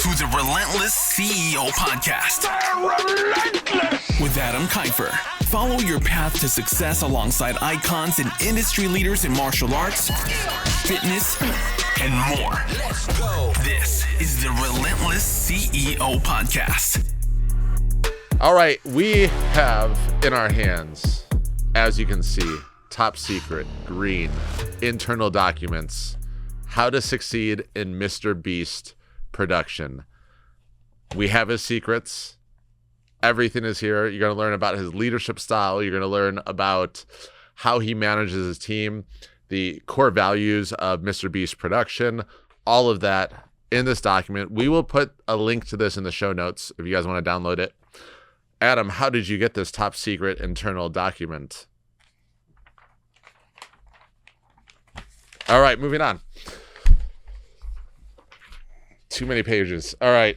to the Relentless CEO Podcast. Relentless! With Adam Kifer. Follow your path to success alongside icons and industry leaders in martial arts, fitness, and more. Let's go. This is the Relentless CEO Podcast. All right, we have in our hands, as you can see, top secret, green, internal documents, how to succeed in MrBeast Production. We have his secrets. Everything is here. You're going to learn about his leadership style. You're going to learn about how he manages his team, the core values of MrBeast Production, all of that in this document. We will put a link to this in the show notes if you guys want to download it. Adam, how did you get this top secret internal document? All right, moving on. Too many pages. All right.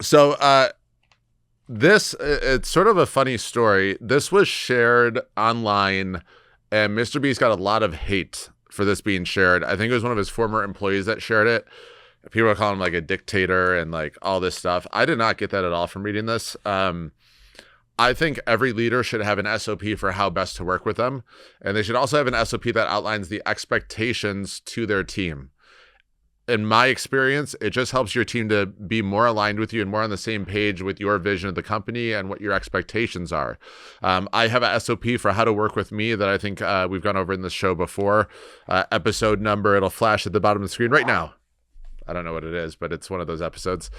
So it's sort of a funny story. This was shared online, and MrBeast got a lot of hate for this being shared. I think it was one of his former employees that shared it. People are calling him like a dictator and like all this stuff. I did not get that at all from reading this. I think every leader should have an SOP for how best to work with them. And they should also have an SOP that outlines the expectations to their team. In my experience, it just helps your team to be more aligned with you and more on the same page with your vision of the company and what your expectations are. I have a SOP for how to work with me that I think we've gone over in this show before. Episode number, it'll flash at the bottom of the screen right now. I don't know what it is, but it's one of those episodes,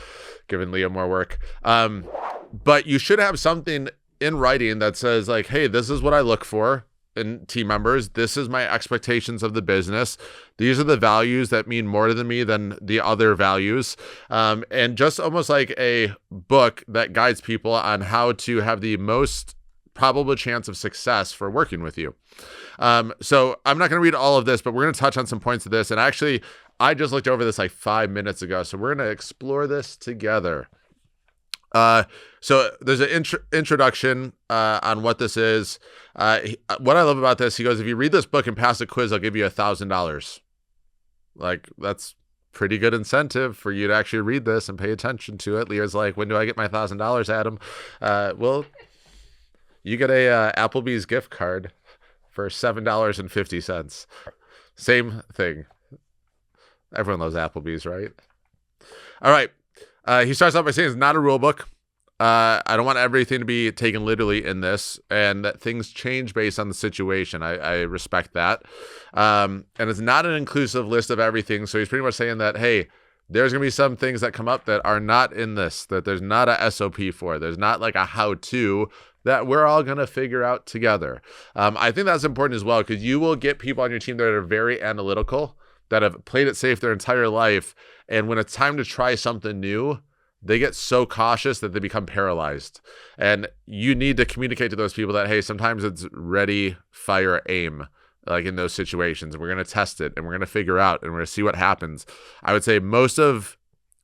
giving Leah more work. But you should have something in writing that says like, hey, this is what I look for in team members. This is my expectations of the business. These are the values that mean more to me than the other values. And just almost like a book that guides people on how to have the most probable chance of success for working with you. So I'm not going to read all of this, but we're going to touch on some points of this. And actually, I just looked over this like 5 minutes ago, so we're going to explore this together. So there's an introduction on what this is. What I love about this, he goes, if you read this book and pass the quiz, I'll give you $1,000. Like, that's pretty good incentive for you to actually read this and pay attention to it. Leah's like, when do I get my $1,000, Adam? Well, you get a Applebee's gift card for $7.50. Same thing. Everyone loves Applebee's, right? All right. He starts off by saying it's not a rule book. I don't want everything to be taken literally in this, and that things change based on the situation. I respect that. And it's not an inclusive list of everything. So he's pretty much saying that, hey, there's going to be some things that come up that are not in this, that there's not a SOP for. There's not like a how-to that we're all going to figure out together. I think that's important as well, because you will get people on your team that are very analytical, that have played it safe their entire life. And when it's time to try something new, they get so cautious that they become paralyzed. And you need to communicate to those people that, hey, sometimes it's ready, fire, aim, like in those situations. We're going to test it and we're going to figure out and we're going to see what happens. I would say most of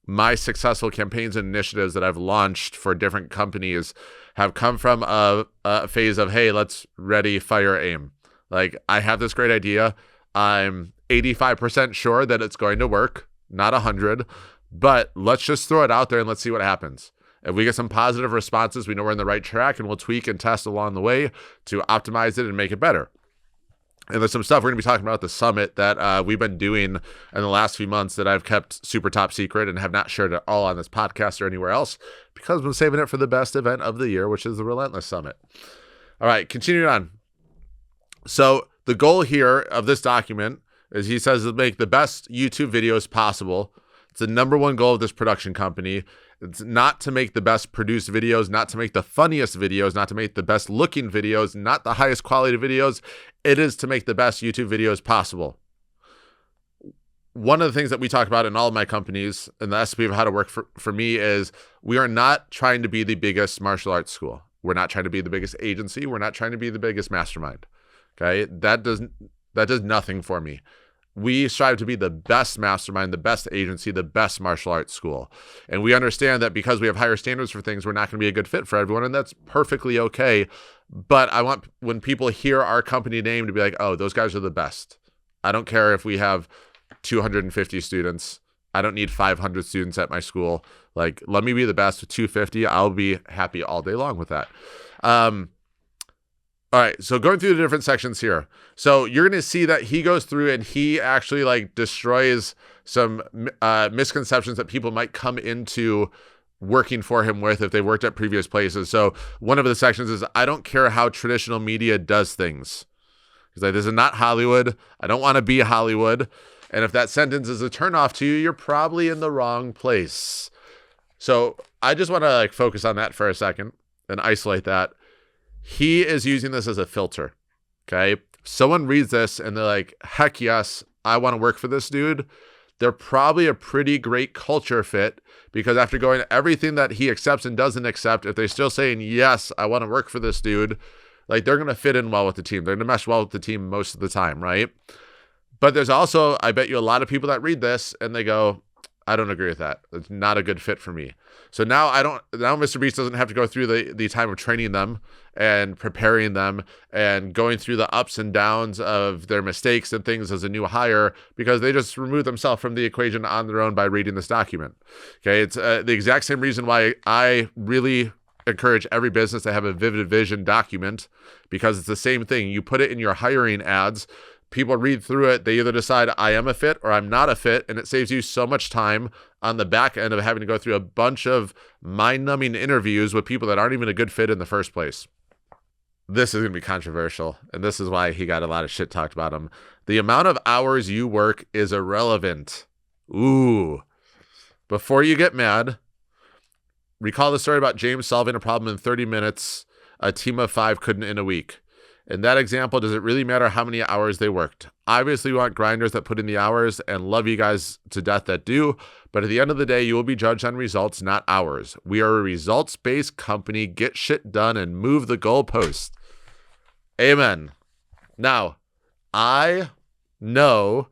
my successful campaigns and initiatives that I've launched for different companies have come from a phase of, hey, let's ready, fire, aim. Like, I have this great idea. I'm 85% sure that it's going to work, not 100, but let's just throw it out there and let's see what happens. If we get some positive responses, we know we're in the right track, and we'll tweak and test along the way to optimize it and make it better. And there's some stuff we're going to be talking about at the summit that we've been doing in the last few months that I've kept super top secret and have not shared at all on this podcast or anywhere else, because I'm saving it for the best event of the year, which is the Relentless Summit. All right, continuing on. So the goal here of this document is, he says, to make the best YouTube videos possible. It's the number one goal of this production company. It's not to make the best produced videos, not to make the funniest videos, not to make the best looking videos, not the highest quality videos. It is to make the best YouTube videos possible. One of the things that we talk about in all of my companies, and the SOP of how to work for me, is we are not trying to be the biggest martial arts school. We're not trying to be the biggest agency. We're not trying to be the biggest mastermind. Okay, that does nothing for me. We strive to be the best mastermind, the best agency, the best martial arts school. And we understand that because we have higher standards for things, we're not going to be a good fit for everyone, and that's perfectly okay. But I want, when people hear our company name, to be like, oh, those guys are the best. I don't care if we have 250 students. I don't need 500 students at my school. Like, let me be the best with 250. I'll be happy all day long with that. All right, so going through the different sections here. So you're going to see that he goes through and he actually like destroys some misconceptions that people might come into working for him with if they worked at previous places. So one of the sections is, I don't care how traditional media does things. He's like, this is not Hollywood. I don't want to be Hollywood. And if that sentence is a turnoff to you, you're probably in the wrong place. So I just want to like focus on that for a second and isolate that. He is using this as a filter, okay? Someone reads this and they're like, heck yes, I want to work for this dude. They're probably a pretty great culture fit, because after going everything that he accepts and doesn't accept, if they're still saying, yes, I want to work for this dude, like they're going to fit in well with the team. They're going to mesh well with the team most of the time, right? But there's also, I bet you, a lot of people that read this and they go, I don't agree with that. It's not a good fit for me. So now MrBeast doesn't have to go through the time of training them and preparing them and going through the ups and downs of their mistakes and things as a new hire, because they just remove themselves from the equation on their own by reading this document. Okay, it's the exact same reason why I really encourage every business to have a vivid vision document, because it's the same thing. You put it in your hiring ads. People read through it. They either decide I am a fit or I'm not a fit. And it saves you so much time on the back end of having to go through a bunch of mind-numbing interviews with people that aren't even a good fit in the first place. This is going to be controversial. And this is why he got a lot of shit talked about him. The amount of hours you work is irrelevant. Ooh. Before you get mad, recall the story about James solving a problem in 30 minutes. A team of 5 couldn't in a week. In that example, does it really matter how many hours they worked? Obviously, we want grinders that put in the hours, and love you guys to death that do. But at the end of the day, you will be judged on results, not hours. We are a results-based company. Get shit done and move the goalpost. Amen. Now, I know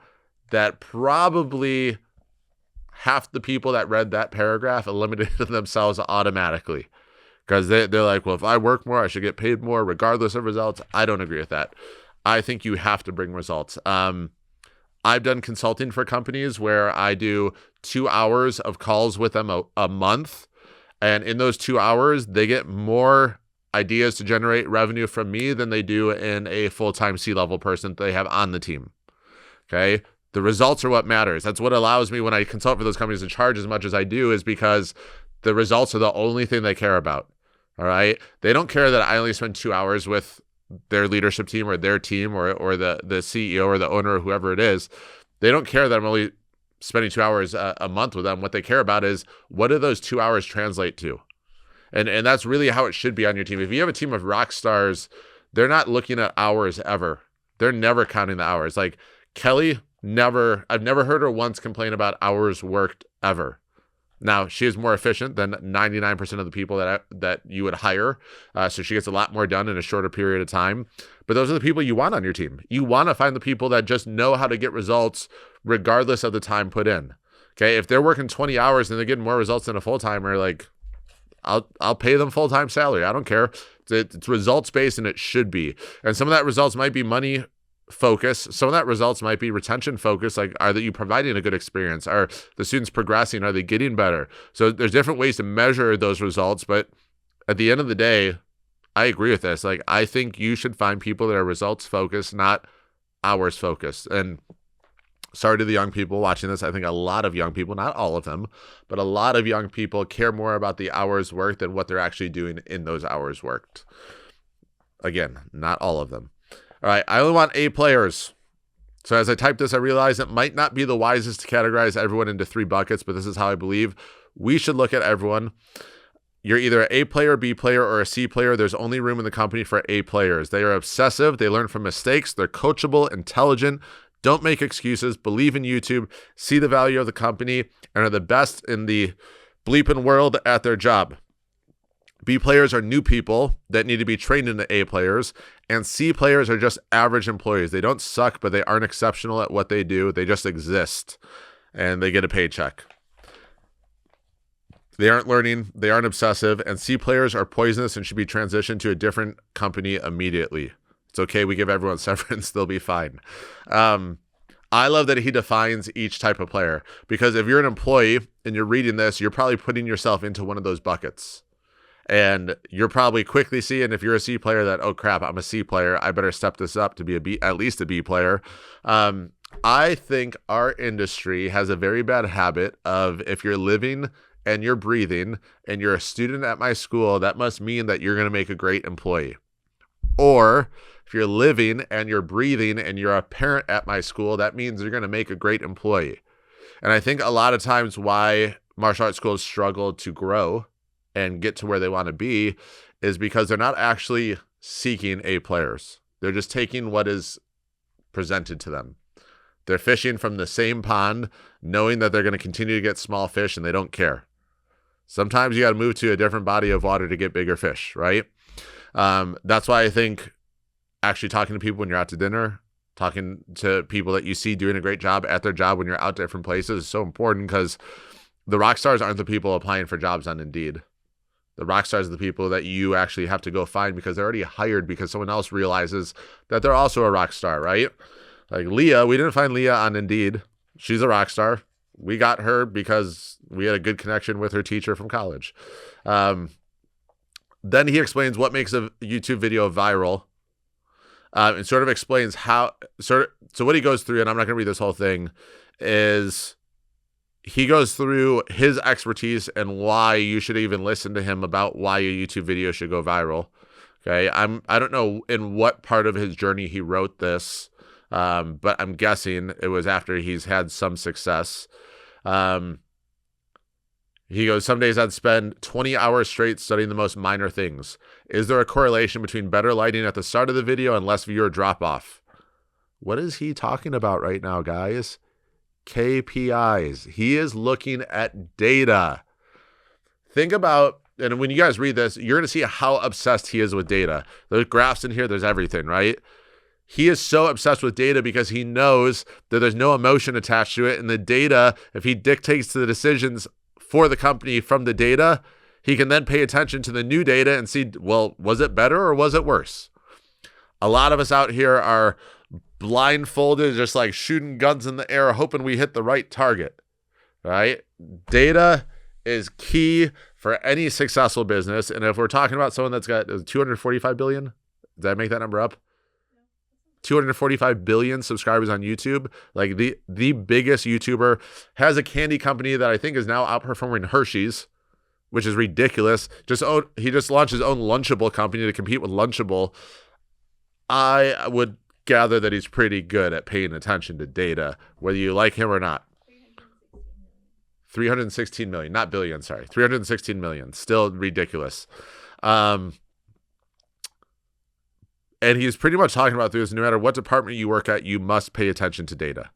that probably half the people that read that paragraph eliminated themselves automatically. Because they're like, well, if I work more, I should get paid more regardless of results. I don't agree with that. I think you have to bring results. I've done consulting for companies where I do 2 hours of calls with them a month. And in those 2 hours, they get more ideas to generate revenue from me than they do in a full-time C-level person that they have on the team. Okay? The results are what matters. That's what allows me, when I consult for those companies and charge as much as I do, is because the results are the only thing they care about. All right. They don't care that I only spend 2 hours with their leadership team or their team or the CEO or the owner or whoever it is. They don't care that I'm only spending 2 hours a month with them. What they care about is, what do those 2 hours translate to? And that's really how it should be on your team. If you have a team of rock stars, they're not looking at hours ever. They're never counting the hours. Like Kelly, I've never heard her once complain about hours worked ever. Now, she is more efficient than 99% of the people that you would hire. So she gets a lot more done in a shorter period of time. But those are the people you want on your team. You want to find the people that just know how to get results regardless of the time put in. Okay, if they're working 20 hours and they're getting more results than a full-timer, like, I'll pay them full-time salary. I don't care. It's results-based, and it should be. And some of that results might be money focus. Some of that results might be retention focus. Like, are you providing a good experience? Are the students progressing? Are they getting better? So there's different ways to measure those results. But at the end of the day, I agree with this. Like, I think you should find people that are results focused, not hours focused. And sorry to the young people watching this. I think a lot of young people, not all of them, but a lot of young people care more about the hours worked than what they're actually doing in those hours worked. Again, not all of them. All right, I only want A players. So as I type this, I realize it might not be the wisest to categorize everyone into 3 buckets, but this is how I believe we should look at everyone. You're either an A player, B player, or a C player. There's only room in the company for A players. They are obsessive. They learn from mistakes. They're coachable, intelligent, don't make excuses, believe in YouTube, see the value of the company, and are the best in the bleeping world at their job. B players are new people that need to be trained into A players, and C players are just average employees. They don't suck, but they aren't exceptional at what they do. They just exist, and they get a paycheck. They aren't learning, they aren't obsessive, and C players are poisonous and should be transitioned to a different company immediately. It's okay, we give everyone severance, they'll be fine. I love that he defines each type of player, because if you're an employee and you're reading this, you're probably putting yourself into one of those buckets. And you're probably quickly seeing, if you're a C player, that, oh crap, I'm a C player, I better step this up to be a B, at least a B player. I think our industry has a very bad habit of, if you're living and you're breathing and you're a student at my school, that must mean that you're going to make a great employee. Or if you're living and you're breathing and you're a parent at my school, that means you're going to make a great employee. And I think a lot of times why martial arts schools struggle to grow and get to where they want to be is because they're not actually seeking A players. They're just taking what is presented to them. They're fishing from the same pond, knowing that they're going to continue to get small fish, and they don't care. Sometimes you got to move to a different body of water to get bigger fish, right? That's why I think actually talking to people when you're out to dinner, talking to people that you see doing a great job at their job when you're out to different places is so important, because the rock stars aren't the people applying for jobs on Indeed. The rock stars are the people that you actually have to go find, because they're already hired because someone else realizes that they're also a rock star, right? Like Leah, we didn't find Leah on Indeed. She's a rock star. We got her because we had a good connection with her teacher from college. Then he explains what makes a YouTube video viral, and sort of explains how, so what he goes through, and I'm not going to read this whole thing, is he goes through his expertise and why you should even listen to him about why a YouTube video should go viral. Okay. I don't know in what part of his journey he wrote this, but I'm guessing it was after he's had some success. He goes, some days I'd spend 20 hours straight studying the most minor things. Is there a correlation between better lighting at the start of the video and less viewer drop off? What is he talking about right now, guys? KPIs. He is looking at data. Think about, and when you guys read this, you're going to see how obsessed he is with data. There's graphs in here. There's everything, right? He is so obsessed with data because he knows that there's no emotion attached to it. And the data, if he dictates to the decisions for the company from the data, he can then pay attention to the new data and see, well, was it better or was it worse? A lot of us out here are blindfolded, just like shooting guns in the air, hoping we hit the right target, right? Data is key for any successful business. And if we're talking about someone that's got 245 billion, did I make that number up? 245 billion subscribers on YouTube. Like the biggest YouTuber, has a candy company that I think is now outperforming Hershey's, which is ridiculous. He just launched his own Lunchable company to compete with Lunchable. I would gather that he's pretty good at paying attention to data, whether you like him or not. 316 million, not billion, sorry. 316 million, still ridiculous. And he's pretty much talking about this, no matter what department you work at, you must pay attention to data.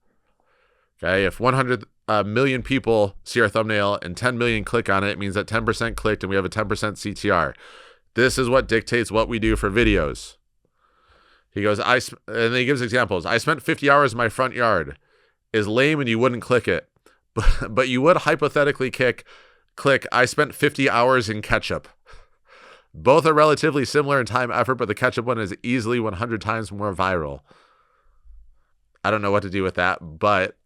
Okay, if 100 million people see our thumbnail and 10 million click on it, it means that 10% clicked and we have a 10% CTR. This is what dictates what we do for videos. He goes, and then he gives examples. I spent 50 hours in my front yard. Is lame and you wouldn't click it. But you would hypothetically click, I spent 50 hours in ketchup. Both are relatively similar in time effort, but the ketchup one is easily 100 times more viral. I don't know what to do with that, but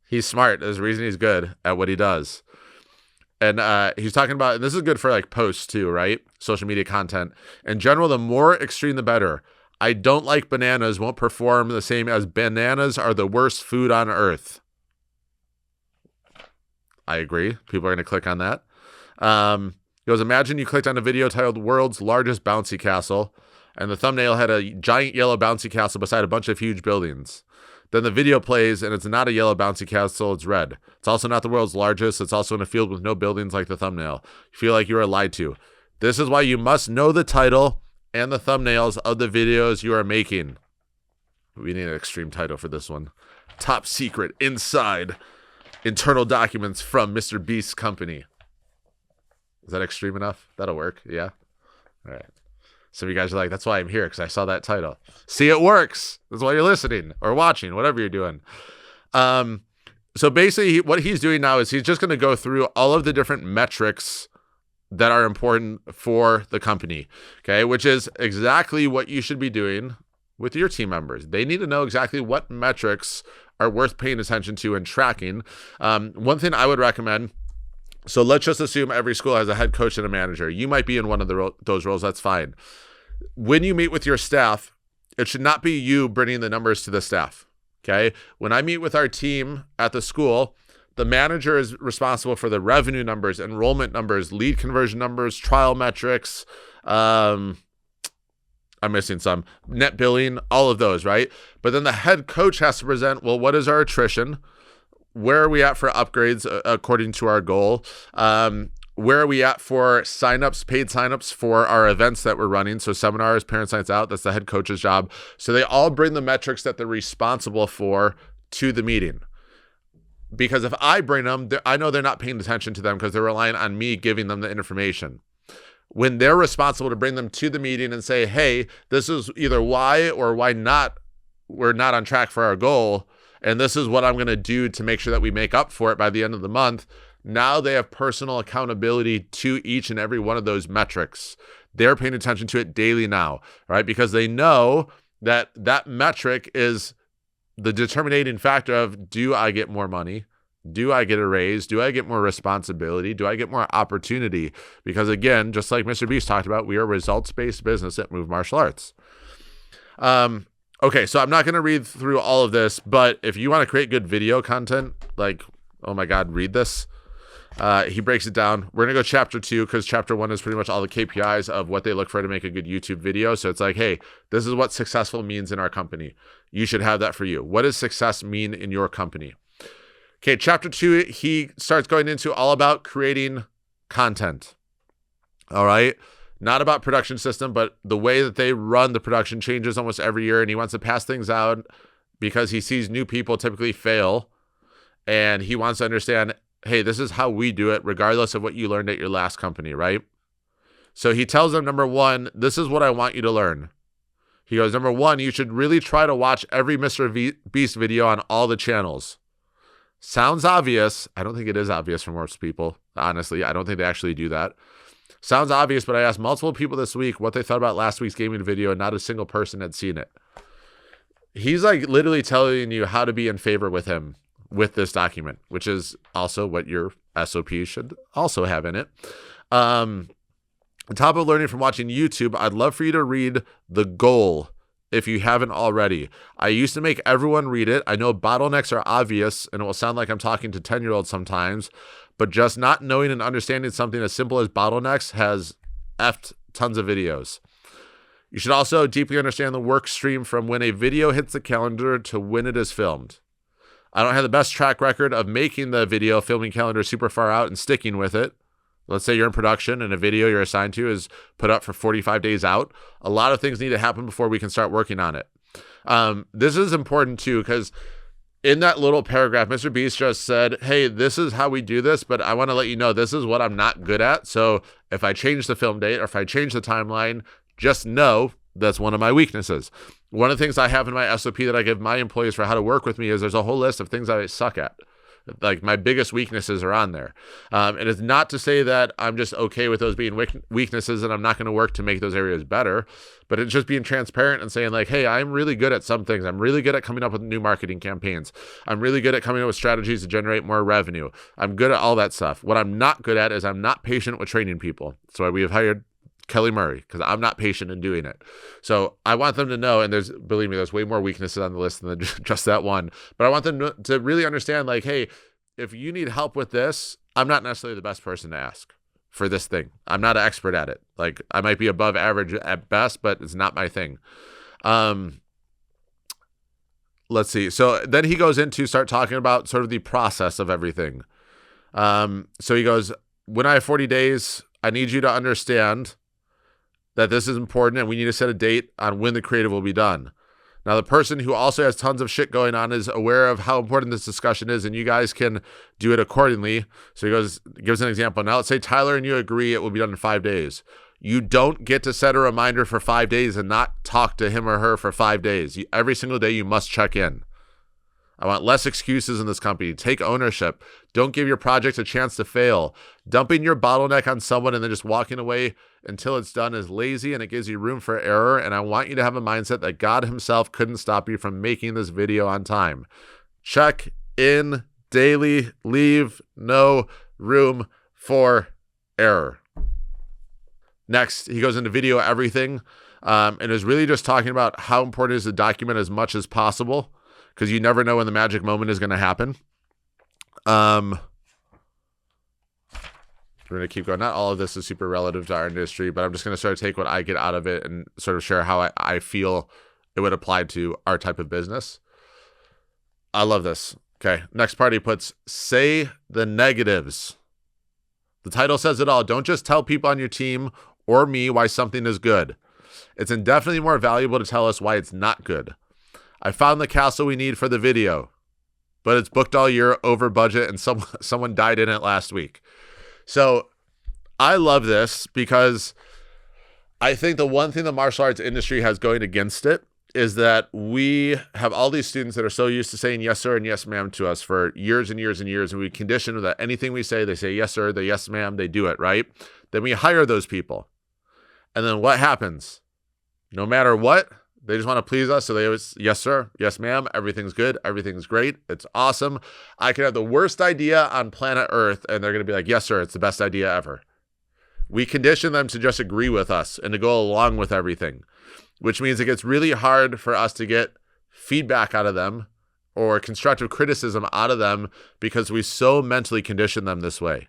he's smart. There's a reason he's good at what he does. And he's talking about, and this is good for like posts too, right? Social media content. In general, the more extreme, the better. I don't like bananas, won't perform the same as bananas are the worst food on earth. I agree. People are going to click on that. He goes, imagine you clicked on a video titled World's Largest Bouncy Castle, and the thumbnail had a giant yellow bouncy castle beside a bunch of huge buildings. Then the video plays, and it's not a yellow bouncy castle, it's red. It's also not the world's largest. It's also in a field with no buildings like the thumbnail. You feel like you are lied to. This is why you must know the title and the thumbnails of the videos you are making. We need an extreme title for this one. Top secret, inside, internal documents from MrBeast's company. Is that extreme enough? That'll work. Yeah. All right. Some of you guys are like, that's why I'm here, because I saw that title. See, it works. That's why you're listening or watching, whatever you're doing. So basically what he's doing now is he's just going to go through all of the different metrics that are important for the company. Okay. Which is exactly what you should be doing with your team members. They need to know exactly what metrics are worth paying attention to and tracking. One thing I would recommend, so let's just assume every school has a head coach and a manager. You might be in one of those roles. That's fine. When you meet with your staff, it should not be you bringing the numbers to the staff. Okay. When I meet with our team at the school, the manager is responsible for the revenue numbers, enrollment numbers, lead conversion numbers, trial metrics. I'm missing some, net billing, all of those, right? But then the head coach has to present, well, what is our attrition? Where are we at for upgrades according to our goal? Where are we at for signups, paid signups for our events that we're running? So seminars, Parents Nights Out, that's the head coach's job. So they all bring the metrics that they're responsible for to the meeting. Because if I bring them, I know they're not paying attention to them because they're relying on me giving them the information. When they're responsible to bring them to the meeting and say, hey, this is either why or why not, we're not on track for our goal, and this is what I'm going to do to make sure that we make up for it by the end of the month. Now they have personal accountability to each and every one of those metrics. They're paying attention to it daily now, right? Because they know that that metric is the determining factor of, do I get more money? Do I get a raise? Do I get more responsibility? Do I get more opportunity? Because again, just like MrBeast talked about, we are a results-based business at Move Martial Arts. Okay, so I'm not going to read through all of this, but if you want to create good video content, like, oh my God, read this. He breaks it down. We're going to go chapter 2 because chapter 1 is pretty much all the KPIs of what they look for to make a good YouTube video. So it's like, hey, this is what successful means in our company. You should have that for you. What does success mean in your company? Okay, chapter 2, he starts going into all about creating content. All right. Not about production system, but the way that they run the production changes almost every year. And he wants to pass things out because he sees new people typically fail. And he wants to understand, hey, this is how we do it, regardless of what you learned at your last company, right? So he tells them, number 1, this is what I want you to learn. He goes, number 1, you should really try to watch every MrBeast video on all the channels. Sounds obvious. I don't think it is obvious for most people. Honestly, I don't think they actually do that. Sounds obvious, but I asked multiple people this week what they thought about last week's gaming video, and not a single person had seen it. He's like literally telling you how to be in favor with him with this document, which is also what your SOP should also have in it. On top of learning from watching YouTube, I'd love for you to read The Goal if you haven't already. I used to make everyone read it. I know bottlenecks are obvious, and it will sound like I'm talking to 10-year-olds sometimes, but just not knowing and understanding something as simple as bottlenecks has effed tons of videos. You should also deeply understand the work stream from when a video hits the calendar to when it is filmed. I don't have the best track record of making the video filming calendar super far out and sticking with it. Let's say you're in production and a video you're assigned to is put up for 45 days out. A lot of things need to happen before we can start working on it. This is important too, because in that little paragraph, MrBeast just said, hey, this is how we do this, but I want to let you know this is what I'm not good at. So if I change the film date or if I change the timeline, just know that's one of my weaknesses. One of the things I have in my SOP that I give my employees for how to work with me is there's a whole list of things I suck at. Like my biggest weaknesses are on there. And it's not to say that I'm just okay with those being weaknesses and I'm not going to work to make those areas better, but it's just being transparent and saying like, hey, I'm really good at some things. I'm really good at coming up with new marketing campaigns. I'm really good at coming up with strategies to generate more revenue. I'm good at all that stuff. What I'm not good at is I'm not patient with training people. That's why we have hired Kelly Murray, because I'm not patient in doing it. So I want them to know, and believe me, there's way more weaknesses on the list than just that one, but I want them to really understand like, hey, if you need help with this, I'm not necessarily the best person to ask for this thing. I'm not an expert at it. Like I might be above average at best, but it's not my thing. Let's see. So then he goes into start talking about sort of the process of everything. So he goes, when I have 40 days, I need you to understand that this is important and we need to set a date on when the creative will be done. Now, the person who also has tons of shit going on is aware of how important this discussion is, and you guys can do it accordingly. So he gives an example. Now, let's say Tyler and you agree it will be done in 5 days. You don't get to set a reminder for 5 days and not talk to him or her for 5 days. Every single day you must check in. I want less excuses in this company. Take ownership. Don't give your project a chance to fail. Dumping your bottleneck on someone and then just walking away until it's done is lazy, and it gives you room for error. And I want you to have a mindset that God himself couldn't stop you from making this video on time. Check in daily. Leave no room for error. Next, he goes into video everything and is really just talking about how important it is to document as much as possible because you never know when the magic moment is going to happen. We're going to keep going. Not all of this is super relative to our industry, but I'm just going to sort of take what I get out of it and sort of share how I feel it would apply to our type of business. I love this. Okay, next part he puts, say the negatives. The title says it all. Don't just tell people on your team or me why something is good. It's indefinitely more valuable to tell us why it's not good. I found the castle we need for the video, but it's booked all year, over budget, and someone died in it last week. So I love this because I think the one thing the martial arts industry has going against it is that we have all these students that are so used to saying yes, sir, and yes, ma'am to us for years and years and years. And we condition that anything we say, they say yes, sir, the yes, ma'am, they do it, right? Then we hire those people. And then what happens? No matter what, they just want to please us. So they always, yes, sir, yes, ma'am, everything's good, everything's great, it's awesome. I could have the worst idea on planet Earth, and they're going to be like, yes, sir, it's the best idea ever. We condition them to just agree with us and to go along with everything, which means it gets really hard for us to get feedback out of them or constructive criticism out of them because we so mentally condition them this way.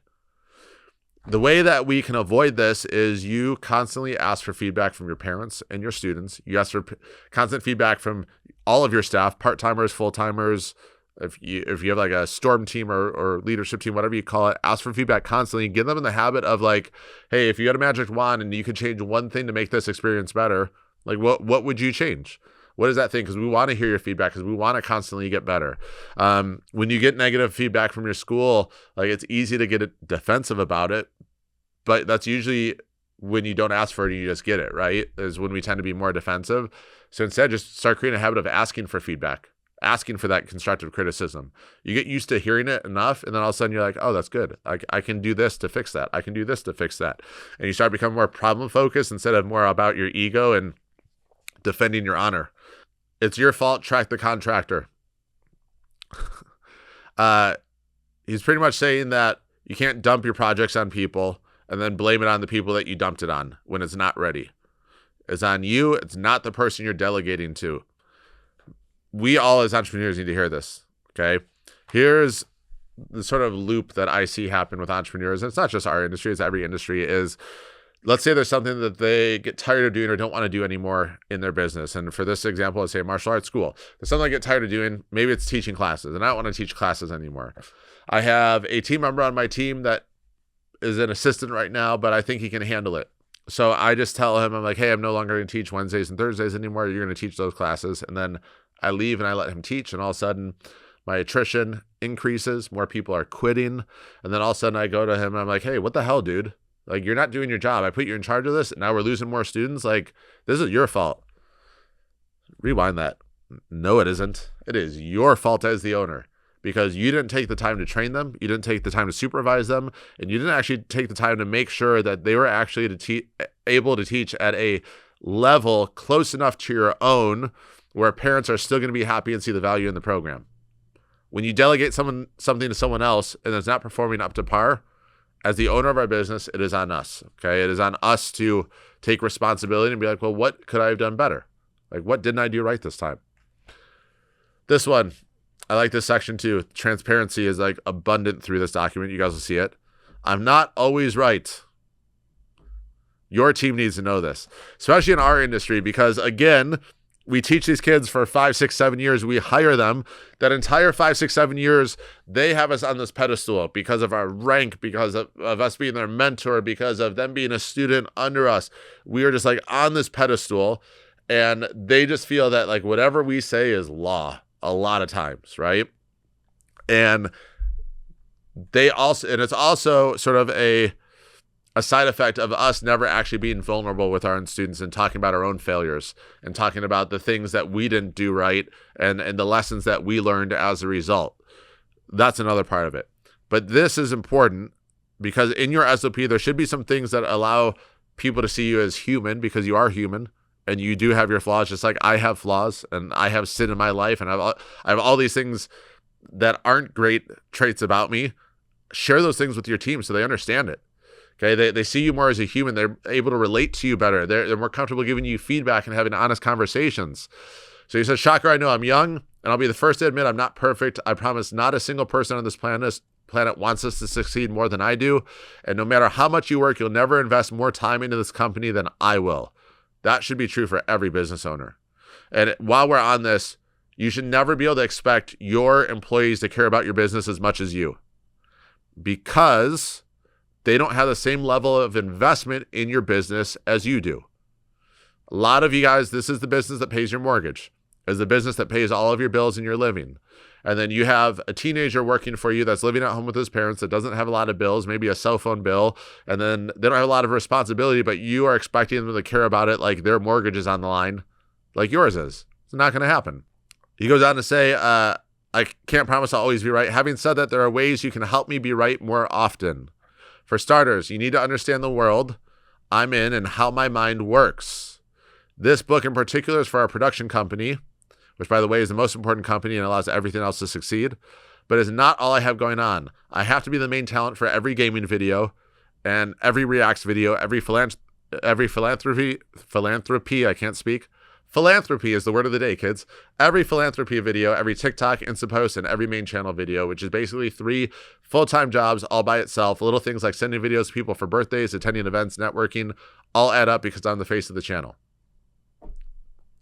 The way that we can avoid this is you constantly ask for feedback from your parents and your students. You ask for constant feedback from all of your staff, part-timers, full-timers. If you have like a storm team or leadership team, whatever you call it, ask for feedback constantly. Get them in the habit of like, hey, if you had a magic wand and you could change one thing to make this experience better, like what would you change? What is that thing? Because we want to hear your feedback because we want to constantly get better. When you get negative feedback from your school, like it's easy to get defensive about it, but that's usually when you don't ask for it and you just get it, right? Is when we tend to be more defensive. So instead, just start creating a habit of asking for feedback, asking for that constructive criticism. You get used to hearing it enough, and then all of a sudden you're like, oh, that's good. I can do this to fix that. I can do this to fix that. And you start becoming more problem focused instead of more about your ego and defending your honor. It's your fault, track the contractor. He's pretty much saying that you can't dump your projects on people and then blame it on the people that you dumped it on when it's not ready. It's on you. It's not the person you're delegating to. We all as entrepreneurs need to hear this, okay? Here's the sort of loop that I see happen with entrepreneurs. And it's not just our industry, it's every industry is, let's say there's something that they get tired of doing or don't want to do anymore in their business. And for this example, let's say a martial arts school. There's something I get tired of doing. Maybe it's teaching classes, and I don't want to teach classes anymore. I have a team member on my team that is an assistant right now, but I think he can handle it. So I just tell him, I'm like, hey, I'm no longer going to teach Wednesdays and Thursdays anymore. You're going to teach those classes. And then I leave and I let him teach. And all of a sudden my attrition increases. More people are quitting. And then all of a sudden I go to him and I'm like, hey, what the hell, dude? Like, you're not doing your job. I put you in charge of this. And now we're losing more students. Like, this is your fault. Rewind that. No, it isn't. It is your fault as the owner because you didn't take the time to train them. You didn't take the time to supervise them. And you didn't actually take the time to make sure that they were actually able to teach at a level close enough to your own where parents are still going to be happy and see the value in the program. When you delegate something to someone else and it's not performing up to par, as the owner of our business, it is on us, okay? It is on us to take responsibility and be like, well, what could I have done better? Like, what didn't I do right this time? This one, I like this section too. Transparency is like abundant through this document. You guys will see it. I'm not always right. Your team needs to know this, especially in our industry, because again, we teach these kids for 5, 6, 7 years. We hire them. That entire 5, 6, 7 years, they have us on this pedestal because of our rank, because of us being their mentor, because of them being a student under us. We are just like on this pedestal, and they just feel that like whatever we say is law a lot of times, right? And it's also sort of a side effect of us never actually being vulnerable with our own students and talking about our own failures and talking about the things that we didn't do right and the lessons that we learned as a result. That's another part of it. But this is important because in your SOP, there should be some things that allow people to see you as human because you are human and you do have your flaws, just like I have flaws and I have sin in my life and I have all these things that aren't great traits about me, share those things with your team so they understand it. Okay, they see you more as a human. They're able to relate to you better. They're more comfortable giving you feedback and having honest conversations. So he says, shocker, I know I'm young, and I'll be the first to admit I'm not perfect. I promise not a single person on this planet wants us to succeed more than I do. And no matter how much you work, you'll never invest more time into this company than I will. That should be true for every business owner. And while we're on this, you should never be able to expect your employees to care about your business as much as you, because they don't have the same level of investment in your business as you do. A lot of you guys, this is the business that pays your mortgage, is the business that pays all of your bills and your living. And then you have a teenager working for you that's living at home with his parents that doesn't have a lot of bills, maybe a cell phone bill, and then they don't have a lot of responsibility, but you are expecting them to care about it like their mortgage is on the line, like yours is. It's not going to happen. He goes on to say, I can't promise I'll always be right. Having said that, there are ways you can help me be right more often. For starters, you need to understand the world I'm in and how my mind works. This book in particular is for our production company, which, by the way, is the most important company and allows everything else to succeed, but is not all I have going on. I have to be the main talent for every gaming video and every Reacts video, every philanthropy, I can't speak. Philanthropy is the word of the day, kids. Every philanthropy video, every TikTok, Insta post, and every main channel video, which is basically 3 full-time jobs all by itself. Little things like sending videos to people for birthdays, attending events, networking, all add up because I'm the face of the channel.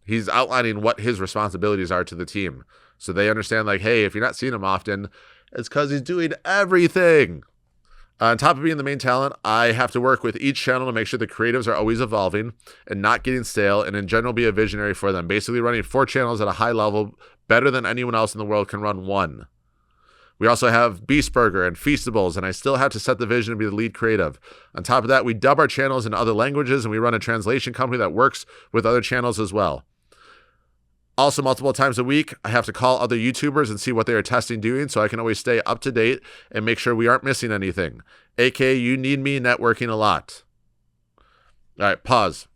He's outlining what his responsibilities are to the team, so they understand, like, hey, if you're not seeing him often, it's because he's doing everything. On top of being the main talent, I have to work with each channel to make sure the creatives are always evolving and not getting stale, and in general be a visionary for them. Basically running 4 channels at a high level better than anyone else in the world can run 1. We also have Beast Burger and Feastables, and I still have to set the vision and be the lead creative. On top of that, we dub our channels in other languages, and we run a translation company that works with other channels as well. Also, multiple times a week, I have to call other YouTubers and see what they are testing doing so I can always stay up to date and make sure we aren't missing anything. AKA, you need me networking a lot. All right, pause.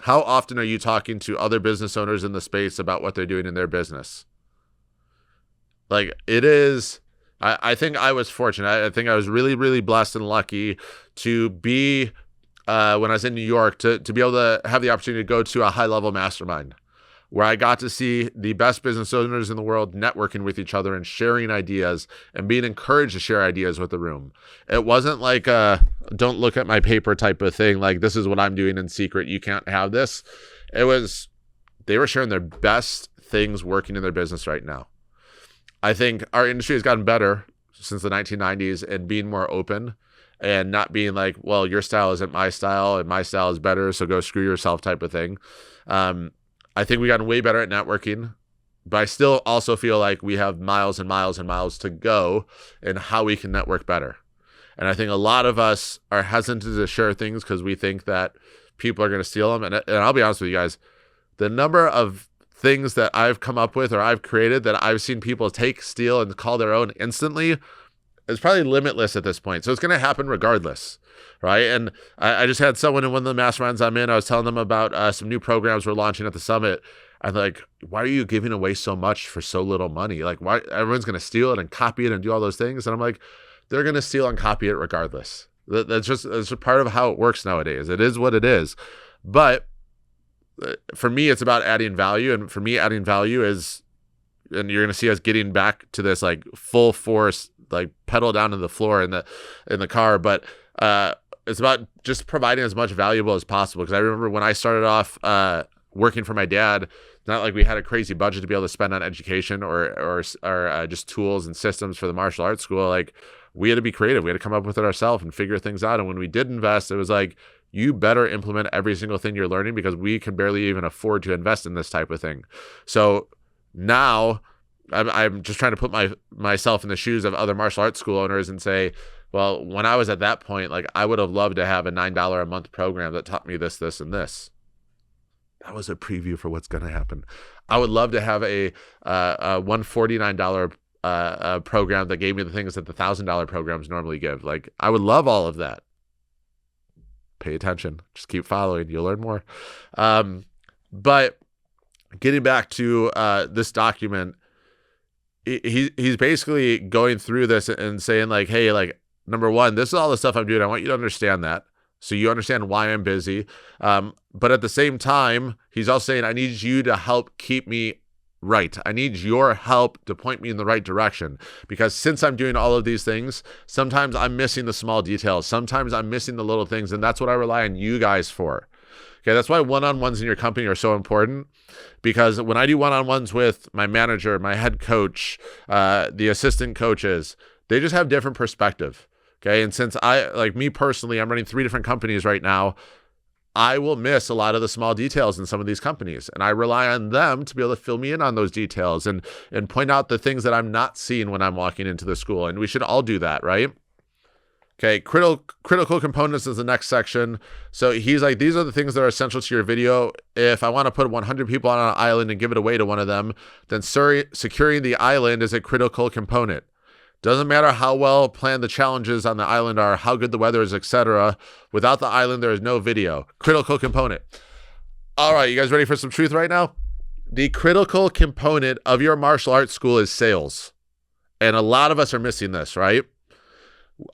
How often are you talking to other business owners in the space about what they're doing in their business? Like, it is, I think I was fortunate. I think I was really, really blessed and lucky to be, when I was in New York, to be able to have the opportunity to go to a high-level mastermind, where I got to see the best business owners in the world networking with each other and sharing ideas and being encouraged to share ideas with the room. It wasn't like a don't look at my paper type of thing, like this is what I'm doing in secret, you can't have this. It was, they were sharing their best things working in their business right now. I think our industry has gotten better since the 1990s and being more open and not being like, well, your style isn't my style and my style is better, so go screw yourself type of thing. I think we've gotten way better at networking, but I still also feel like we have miles and miles and miles to go in how we can network better. And I think a lot of us are hesitant to share things because we think that people are going to steal them. And I'll be honest with you guys, the number of things that I've come up with or I've created that I've seen people take, steal, and call their own instantly is probably limitless at this point. So it's going to happen regardless. Right. And I just had someone in one of the masterminds I'm in. I was telling them about some new programs we're launching at the summit. I'm like, why are you giving away so much for so little money? Like, why everyone's going to steal it and copy it and do all those things? And I'm like, they're going to steal and copy it regardless. That's just part of how it works nowadays. It is what it is. But for me, it's about adding value. And for me, adding value is, and you're going to see us getting back to this like full force, like pedal down to the floor in the car. But it's about just providing as much valuable as possible. Because I remember when I started off working for my dad, not like we had a crazy budget to be able to spend on education or just tools and systems for the martial arts school. Like, we had to be creative. We had to come up with it ourselves and figure things out. And when we did invest, it was like, you better implement every single thing you're learning because we can barely even afford to invest in this type of thing. So now I'm just trying to put myself in the shoes of other martial arts school owners and say, well, when I was at that point, like, I would have loved to have a $9 a month program that taught me this, this, and this. That was a preview for what's going to happen. I would love to have a $149 program that gave me the things that the $1,000 programs normally give. Like, I would love all of that. Pay attention. Just keep following. You'll learn more. But getting back to this document, he's basically going through this and saying like, hey, like, number one, this is all the stuff I'm doing. I want you to understand that. So you understand why I'm busy. But at the same time, he's also saying, I need you to help keep me right. I need your help to point me in the right direction, because since I'm doing all of these things, sometimes I'm missing the small details. Sometimes I'm missing the little things. And that's what I rely on you guys for. Okay, that's why one-on-ones in your company are so important, because when I do one-on-ones with my manager, my head coach, the assistant coaches, they just have different perspective. Okay, and since me personally, I'm running 3 different companies right now, I will miss a lot of the small details in some of these companies, and I rely on them to be able to fill me in on those details and point out the things that I'm not seeing when I'm walking into the school, and we should all do that, right? Okay, critical components is the next section. So he's like, these are the things that are essential to your video. If I want to put 100 people on an island and give it away to one of them, then securing the island is a critical component. Doesn't matter how well planned the challenges on the island are, how good the weather is, etc. Without the island, there is no video. Critical component. All right, you guys ready for some truth right now? The critical component of your martial arts school is sales. And a lot of us are missing this, right?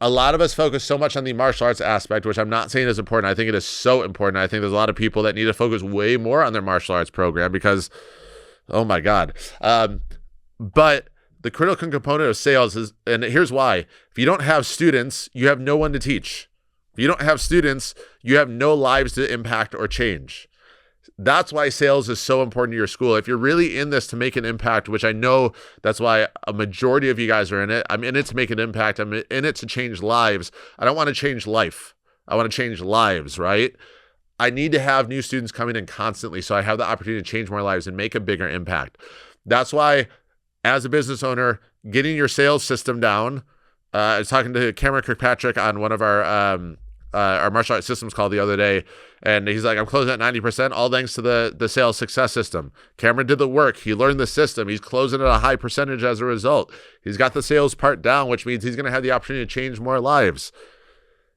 A lot of us focus so much on the martial arts aspect, which I'm not saying is important. I think it is so important. I think there's a lot of people that need to focus way more on their martial arts program because, oh my God. But the critical component of sales is, and here's why. If you don't have students, you have no one to teach. If you don't have students, you have no lives to impact or change. That's why sales is so important to your school. If you're really in this to make an impact, which I know that's why a majority of you guys are in it. I'm in it to make an impact. I'm in it to change lives. I don't want to change life. I want to change lives, right? I need to have new students coming in constantly so I have the opportunity to change more lives and make a bigger impact. That's why, as a business owner, getting your sales system down. I was talking to Cameron Kirkpatrick on one of our martial arts systems call the other day, and he's like, I'm closing at 90%, all thanks to the sales success system. Cameron did the work. He learned the system. He's closing at a high percentage as a result. He's got the sales part down, which means he's going to have the opportunity to change more lives.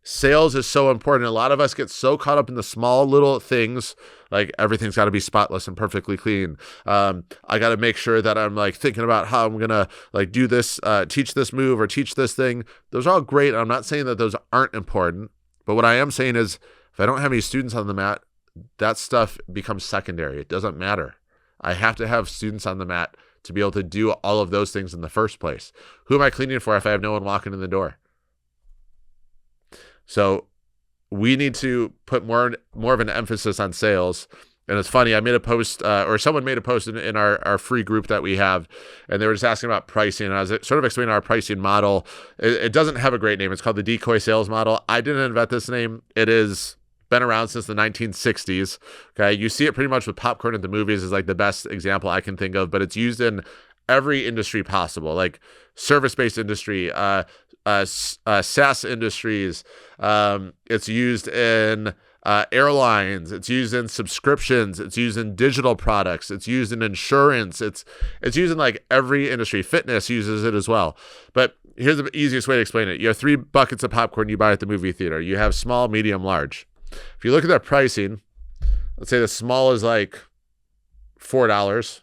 Sales is so important. A lot of us get so caught up in the small little things, like everything's got to be spotless and perfectly clean. I got to make sure that I'm like thinking about how I'm going to like do this, teach this move or teach this thing. Those are all great. I'm not saying that those aren't important, but what I am saying is if I don't have any students on the mat, that stuff becomes secondary. It doesn't matter. I have to have students on the mat to be able to do all of those things in the first place. Who am I cleaning for if I have no one walking in the door? So we need to put more of an emphasis on sales. And it's funny, I made a post, or someone made a post in our free group that we have, and they were just asking about pricing. And I was sort of explaining our pricing model. It doesn't have a great name. It's called the decoy sales model. I didn't invent this name. It is been around since the 1960s. Okay, you see it pretty much with popcorn at the movies is like the best example I can think of, but it's used in every industry possible, like service-based industry, SaaS industries. It's used in airlines. It's used in subscriptions. It's used in digital products. It's used in insurance. It's used in like every industry. Fitness uses it as well. But here's the easiest way to explain it. You have 3 buckets of popcorn you buy at the movie theater. You have small, medium, large. If you look at their pricing, let's say the small is like $4,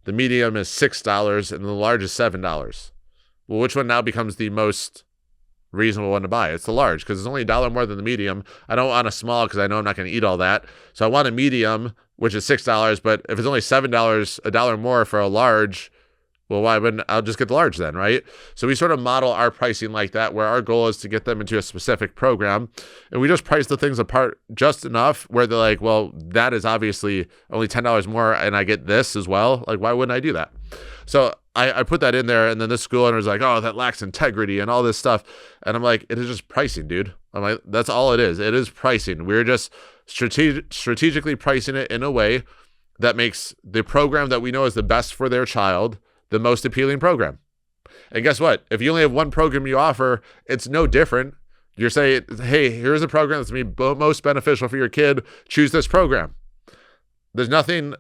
the medium is $6, and the large is $7. Well, which one now becomes the most reasonable one to buy? It's the large, because it's only $1 more than the medium. I don't want a small because I know I'm not going to eat all that. So I want a medium, which is $6, but if it's only $7, $1 more for a large, well, why wouldn't I'll just get the large then, right? So we sort of model our pricing like that, where our goal is to get them into a specific program, and we just price the things apart just enough where they're like, well, that is obviously only $10 more, and I get this as well. Like, why wouldn't I do that? So I put that in there, and then this school owner is like, oh, that lacks integrity and all this stuff. And I'm like, it is just pricing, dude. I'm like, that's all it is. It is pricing. We're just strategically pricing it in a way that makes the program that we know is the best for their child the most appealing program. And guess what? If you only have one program you offer, it's no different. You're saying, hey, here's a program that's going to be most beneficial for your kid. Choose this program. There's nothing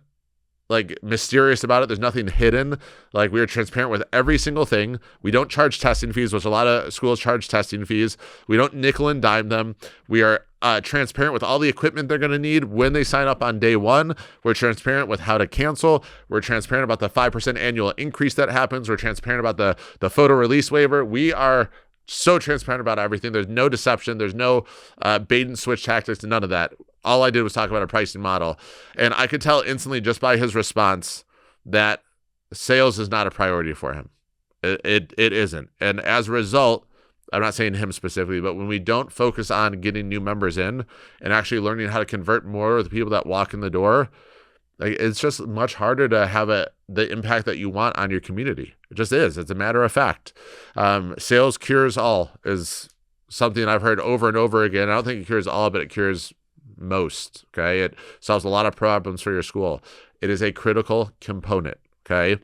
like mysterious about it. There's nothing hidden. Like, we are transparent with every single thing. We don't charge testing fees, which a lot of schools charge testing fees. We don't nickel and dime them. We are transparent with all the equipment they're going to need when they sign up on day one. We're transparent with how to cancel. We're transparent about the 5% annual increase that happens. We're transparent about the photo release waiver. We are so transparent about everything. There's no deception. There's no bait and switch tactics, none of that. All I did was talk about a pricing model. And I could tell instantly just by his response that sales is not a priority for him. It isn't. And as a result, I'm not saying him specifically, but when we don't focus on getting new members in and actually learning how to convert more of the people that walk in the door, like, it's just much harder to have the impact that you want on your community. It just is. It's a matter of fact. Sales cures all is something I've heard over and over again. I don't think it cures all, but it cures most. Okay. It solves a lot of problems for your school. It is a critical component. Okay.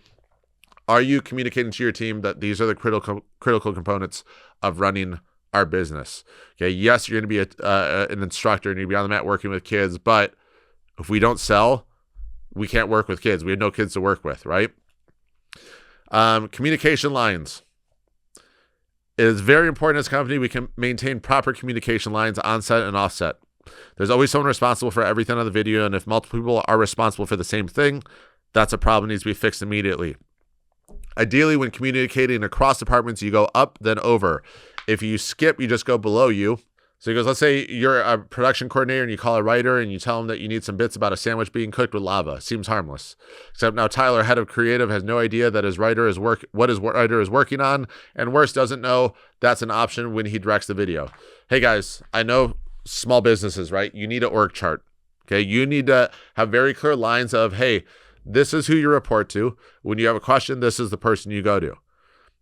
Are you communicating to your team that these are the critical components of running our business? Okay. Yes, you're going to be an instructor and you'll be on the mat working with kids, but if we don't sell, we can't work with kids. We have no kids to work with, right? Communication lines. It is very important as a company we can maintain proper communication lines on-set and off-set. There's always someone responsible for everything on the video, and if multiple people are responsible for the same thing, that's a problem that needs to be fixed immediately. Ideally, when communicating across departments, you go up, then over. If you skip, you just go below you. So he goes, let's say you're a production coordinator and you call a writer and you tell him that you need some bits about a sandwich being cooked with lava. Seems harmless. Except now Tyler, head of creative, has no idea that what his writer is working on, and worse, doesn't know that's an option when he directs the video. Hey guys, I know small businesses, right? You need an org chart. Okay, you need to have very clear lines of, hey, this is who you report to. When you have a question, this is the person you go to.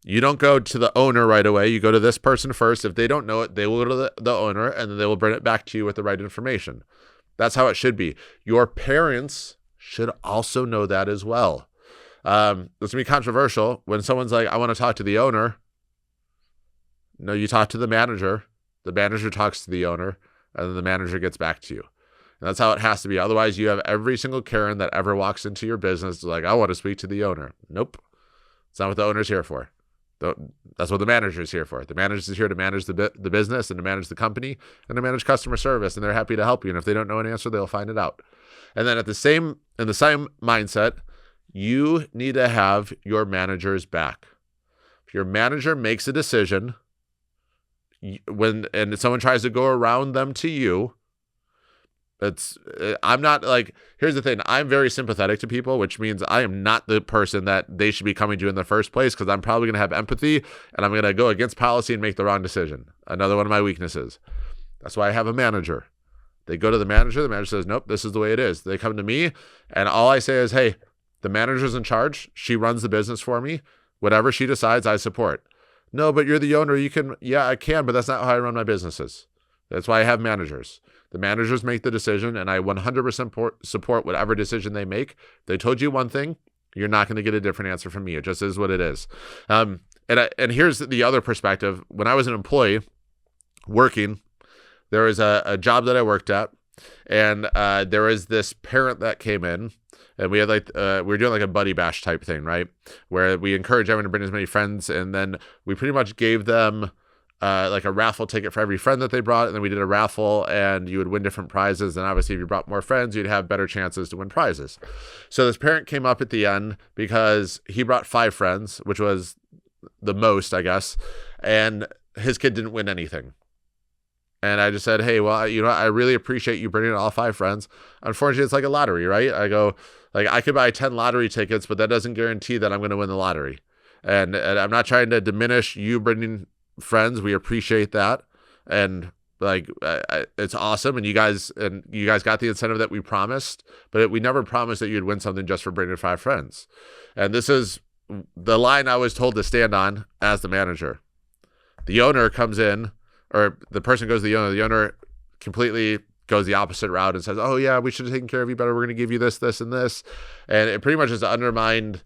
You don't go to the owner right away. You go to this person first. If they don't know it, they will go to the owner, and then they will bring it back to you with the right information. That's how it should be. Your parents should also know that as well. This going to be controversial. When someone's like, I want to talk to the owner. No, you talk to the manager. The manager talks to the owner, and then the manager gets back to you. And that's how it has to be. Otherwise, you have every single Karen that ever walks into your business like, I want to speak to the owner. Nope. It's not what the owner's here for. That's what the manager is here for. The manager is here to manage the business and to manage the company and to manage customer service, and they're happy to help you. And if they don't know an answer, they'll find it out. And then in the same mindset, you need to have your manager's back. If your manager makes a decision and someone tries to go around them to you, I'm not like, here's the thing. I'm very sympathetic to people, which means I am not the person that they should be coming to in the first place, because I'm probably going to have empathy and I'm going to go against policy and make the wrong decision. Another one of my weaknesses. That's why I have a manager. They go to the manager. The manager says, nope, this is the way it is. They come to me and all I say is, hey, the manager's in charge. She runs the business for me. Whatever she decides, I support. No, but you're the owner. You can, yeah, I can, but that's not how I run my businesses. That's why I have managers. The managers make the decision, and I 100% support whatever decision they make. If they told you one thing, you're not going to get a different answer from me. It just is what it is. And here's the other perspective. When I was an employee working, there was a job that I worked at, and there was this parent that came in, and we had we were doing like a buddy bash type thing, right? Where we encourage everyone to bring as many friends, and then we pretty much gave them like a raffle ticket for every friend that they brought. And then we did a raffle and you would win different prizes. And obviously if you brought more friends, you'd have better chances to win prizes. So this parent came up at the end because he brought 5 friends, which was the most, I guess. And his kid didn't win anything. And I just said, hey, well, I really appreciate you bringing all 5 friends. Unfortunately, it's like a lottery, right? I go, like, I could buy 10 lottery tickets, but that doesn't guarantee that I'm going to win the lottery. And I'm not trying to diminish you bringing friends. We appreciate that, and like it's awesome, and you guys got the incentive that we promised, but we never promised that you'd win something just for bringing 5 friends. And this is the line I was told to stand on as the manager. The owner comes in, or the person goes to the owner completely goes the opposite route and says, oh yeah, we should have taken care of you better, we're going to give you this, this, and this. And it pretty much has undermined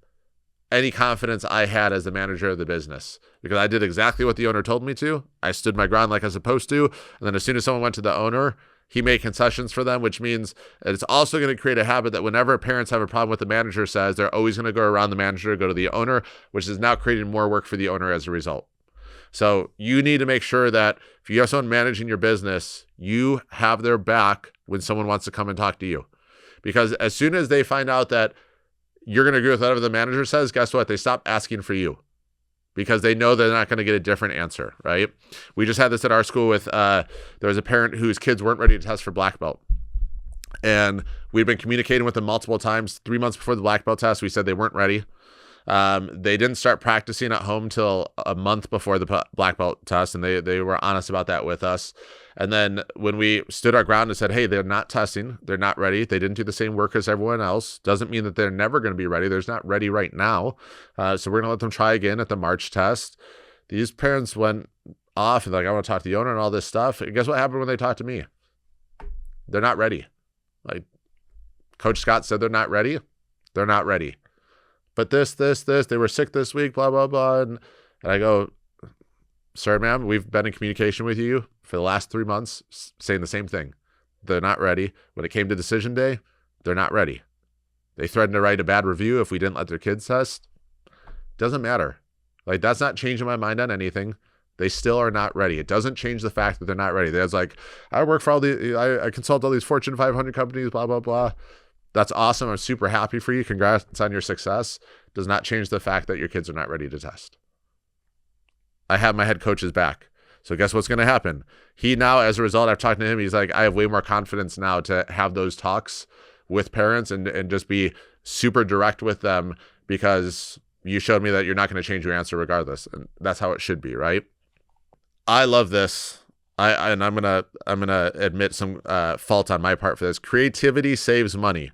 any confidence I had as the manager of the business, because I did exactly what the owner told me to. I stood my ground like I was supposed to. And then as soon as someone went to the owner, he made concessions for them, which means that it's also going to create a habit that whenever parents have a problem with the manager says, they're always going to go around the manager, go to the owner, which is now creating more work for the owner as a result. So you need to make sure that if you have someone managing your business, you have their back when someone wants to come and talk to you. Because as soon as they find out that you're going to agree with whatever the manager says, guess what? They stop asking for you because they know they're not going to get a different answer, right? We just had this at our school with, there was a parent whose kids weren't ready to test for black belt. And we'd been communicating with them multiple times. 3 months before the black belt test, we said they weren't ready. They didn't start practicing at home till a month before the black belt test, and they were honest about that with us. And then when we stood our ground and said, hey, they're not testing, they're not ready, they didn't do the same work as everyone else, doesn't mean that they're never going to be ready. They're not ready right now. So we're going to let them try again at the March test. These parents went off and like, I want to talk to the owner and all this stuff. And guess what happened when they talked to me? They're not ready. Like Coach Scott said, they're not ready. They're not ready. But this, they were sick this week, blah, blah, blah. And I go, sir, ma'am, we've been in communication with you for the last 3 months saying the same thing. They're not ready. When it came to decision day, they're not ready. They threatened to write a bad review if we didn't let their kids test. Doesn't matter. Like, that's not changing my mind on anything. They still are not ready. It doesn't change the fact that they're not ready. There's like, I work for I consult all these Fortune 500 companies, blah, blah, blah. That's awesome. I'm super happy for you. Congrats on your success. Does not change the fact that your kids are not ready to test. I have my head coach's back. So guess what's going to happen? He now, as a result, I've talked to him. He's like, I have way more confidence now to have those talks with parents and just be super direct with them because you showed me that you're not going to change your answer regardless. And that's how it should be, right? I love this. I'm gonna admit some fault on my part for this. Creativity saves money.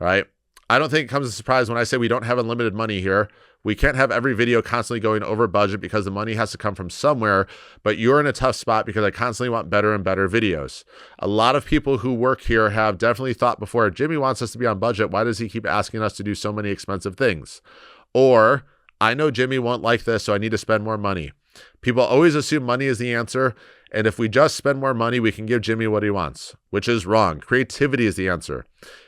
Right? I don't think it comes as a surprise when I say we don't have unlimited money here. We can't have every video constantly going over budget because the money has to come from somewhere, but you're in a tough spot because I constantly want better and better videos. A lot of people who work here have definitely thought before, Jimmy wants us to be on budget. Why does he keep asking us to do so many expensive things? Or, I know Jimmy won't like this, so I need to spend more money. People always assume money is the answer, and if we just spend more money, we can give Jimmy what he wants, which is wrong. Creativity is the answer.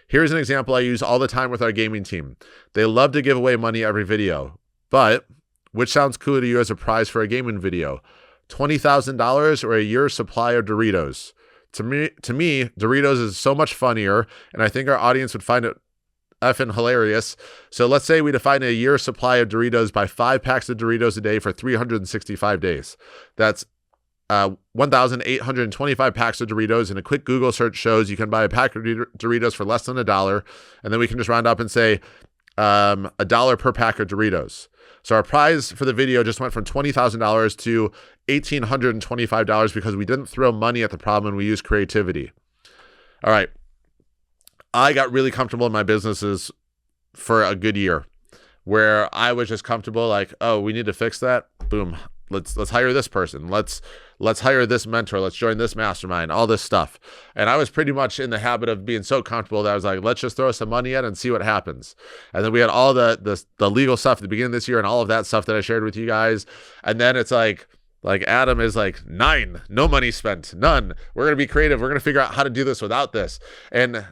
Here's an example I use all the time with our gaming team. They love to give away money every video, but which sounds cool to you as a prize for a gaming video? $20,000 or a year's supply of Doritos? To me, Doritos is so much funnier, and I think our audience would find it effing hilarious. So let's say we define a year's supply of Doritos by 5 packs of Doritos a day for 365 days. That's 1,825 packs of Doritos, and a quick Google search shows you can buy a pack of Doritos for less than $1, and then we can just round up and say $1 per pack of Doritos. So our prize for the video just went from $20,000 to $1,825 because we didn't throw money at the problem and we used creativity. All right. I got really comfortable in my businesses for a good year where I was just comfortable like, oh, we need to fix that. Boom. Let's hire this person. Let's hire this mentor. Let's join this mastermind, all this stuff. And I was pretty much in the habit of being so comfortable that I was like, let's just throw some money at it and see what happens. And then we had all the legal stuff at the beginning of this year and all of that stuff that I shared with you guys. And then it's like Adam is like 9, no money spent, none. We're going to be creative. We're going to figure out how to do this without this. And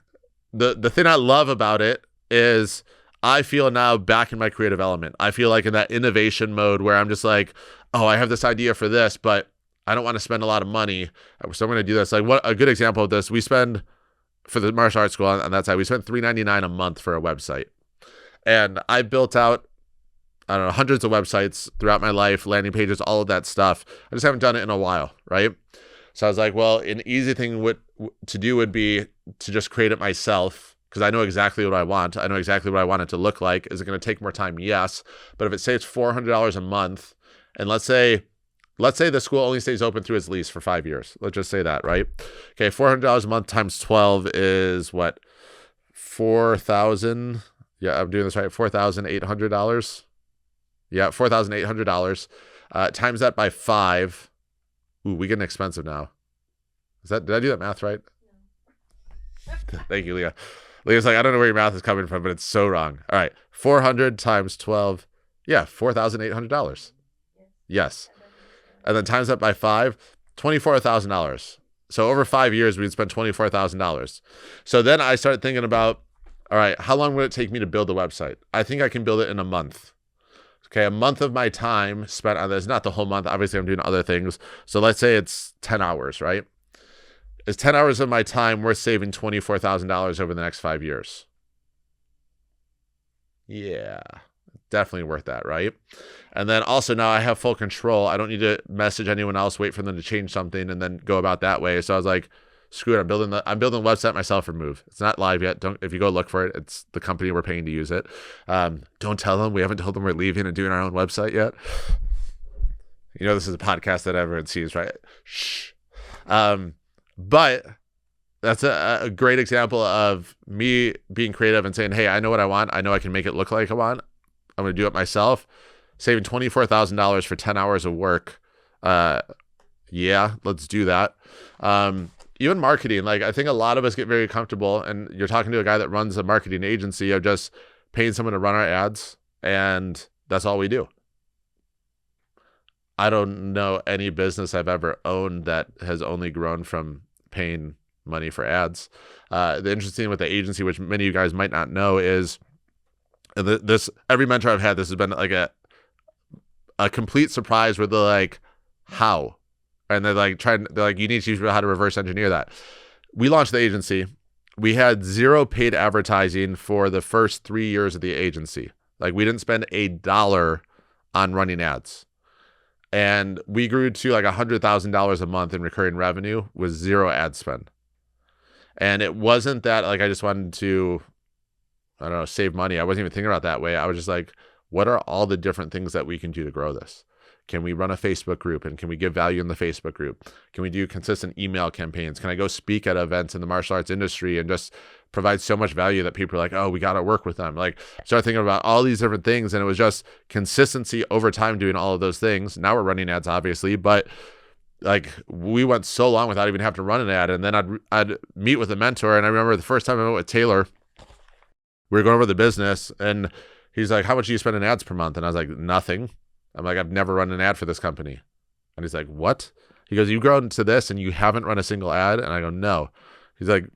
the thing I love about it is I feel now back in my creative element. I feel like in that innovation mode where I'm just like, oh, I have this idea for this, but I don't want to spend a lot of money. So I'm going to do this. Like what a good example of this, we spend for the martial arts school on that side, we spent $3.99 a month for a website. And I built out, I don't know, hundreds of websites throughout my life, landing pages, all of that stuff. I just haven't done it in a while, right? So I was like, well, an easy thing to do would be to just create it myself because I know exactly what I want. I know exactly what I want it to look like. Is it going to take more time? Yes. But if it saves $400 a month, and let's say the school only stays open through its lease for 5 years. Let's just say that, right? Okay, $400 a month times 12 is what? 4,000. Yeah, I'm doing this right. $4,800. Yeah, $4,800. Times that by 5. Ooh, we getting expensive now. Did I do that math right? No. Thank you, Leah. Leah's like, I don't know where your math is coming from, but it's so wrong. All right, 400 times 12. Yeah, $4,800. Yes. And then times that by 5, $24,000. So over 5 years, we'd spent $24,000. So then I started thinking about, all right, how long would it take me to build the website? I think I can build it in a month. Okay, a month of my time spent on this, not the whole month. Obviously, I'm doing other things. So let's say it's 10 hours, right? Is 10 hours of my time worth saving $24,000 over the next 5 years? Yeah, definitely worth that, right? And then also now I have full control. I don't need to message anyone else, wait for them to change something, and then go about that way. So I was like, screw it. I'm building the website myself for Move. It's not live yet. If you go look for it, it's the company we're paying to use it. Don't tell them. We haven't told them we're leaving and doing our own website yet. You know, this is a podcast that everyone sees, right? Shh. But that's a great example of me being creative and saying, hey, I know what I want. I know I can make it look like I want. I'm going to do it myself. Saving $24,000 for 10 hours of work. Yeah, let's do that. Even marketing, like I think a lot of us get very comfortable, and you're talking to a guy that runs a marketing agency of just paying someone to run our ads, and that's all we do. I don't know any business I've ever owned that has only grown from paying money for ads. The interesting thing with the agency, which many of you guys might not know, is this every mentor I've had, this has been like a complete surprise where they're like, how? And they're like, you need to teach me how to reverse engineer that. We launched the agency. We had zero paid advertising for the first 3 years of the agency. Like we didn't spend $1 on running ads. And we grew to like $100,000 a month in recurring revenue with zero ad spend. And it wasn't that like I just wanted to, I don't know, save money. I wasn't even thinking about it that way. I was just like, what are all the different things that we can do to grow this? Can we run a Facebook group, and can we give value in the Facebook group? Can we do consistent email campaigns? Can I go speak at events in the martial arts industry and just provide so much value that people are like, oh, we got to work with them? Like, start thinking about all these different things. And it was just consistency over time doing all of those things. Now we're running ads, obviously, but like we went so long without even having to run an ad. And then I'd meet with a mentor. And I remember the first time I met with Taylor, we were going over the business, and he's like, how much do you spend in ads per month? And I was like, nothing. I'm like, I've never run an ad for this company. And he's like, what? He goes, you've grown to this and you haven't run a single ad? And I go, no. He's like,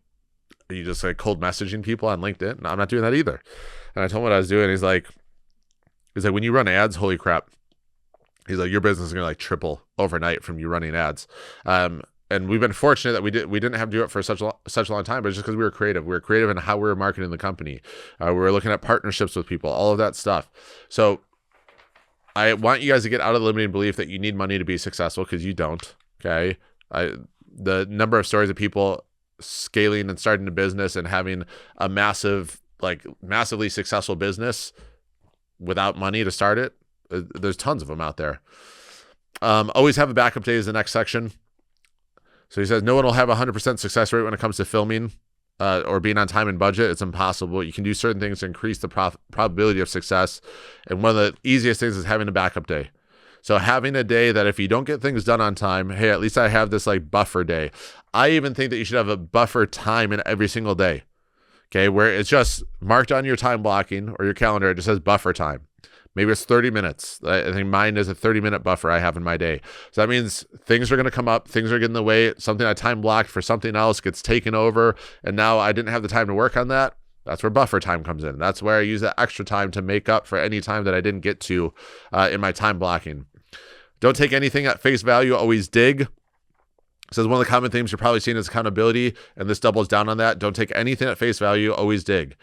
are you just like cold messaging people on LinkedIn? No, I'm not doing that either. And I told him what I was doing. He's like, when you run ads, holy crap. He's like, your business is going to like triple overnight from you running ads. And we've been fortunate that we didn't have to do it for such a long time, but it's just because we were creative. We were creative in how we were marketing the company. We were looking at partnerships with people, all of that stuff. So I want you guys to get out of the limiting belief that you need money to be successful, because you don't. Okay. The number of stories of people scaling and starting a business and having a massively successful business without money to start it, there's tons of them out there. Always have a backup day is the next section. So he says, no one will have 100% success rate when it comes to filming or being on time and budget. It's impossible. You can do certain things to increase the probability of success. And one of the easiest things is having a backup day. So having a day that if you don't get things done on time, hey, at least I have this like buffer day. I even think that you should have a buffer time in every single day. Okay, where it's just marked on your time blocking or your calendar. It just says buffer time. Maybe it's 30 minutes. I think mine is a 30-minute buffer I have in my day. So that means things are going to come up. Things are getting in the way. Something I time blocked for something else gets taken over. And now I didn't have the time to work on that. That's where buffer time comes in. That's where I use that extra time to make up for any time that I didn't get to in my time blocking. Don't take anything at face value. Always dig. Says one of the common themes you're probably seeing is accountability, and this doubles down on that. Don't take anything at face value. Always dig.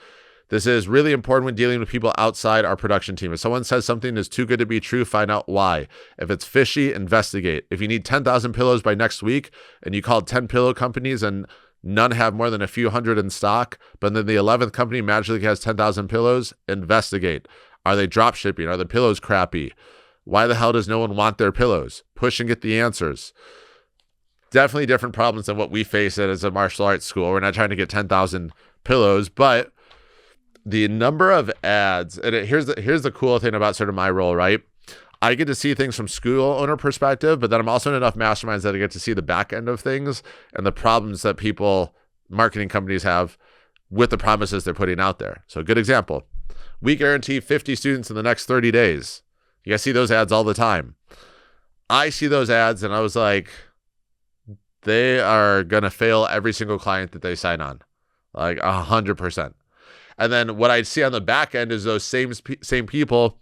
This is really important when dealing with people outside our production team. If someone says something is too good to be true, find out why. If it's fishy, investigate. If you need 10,000 pillows by next week and you called 10 pillow companies and none have more than a few hundred in stock, but then the 11th company magically has 10,000 pillows, investigate. Are they drop shipping? Are the pillows crappy? Why the hell does no one want their pillows? Push and get the answers. Definitely different problems than what we face as a martial arts school. We're not trying to get 10,000 pillows, but the number of ads, and here's the cool thing about sort of my role, right? I get to see things from school owner perspective, but then I'm also in enough masterminds that I get to see the back end of things and the problems that marketing companies have with the promises they're putting out there. So a good example, we guarantee 50 students in the next 30 days. You guys see those ads all the time. I see those ads and I was like, they are going to fail every single client that they sign on, like 100%. And then what I see on the back end is those same people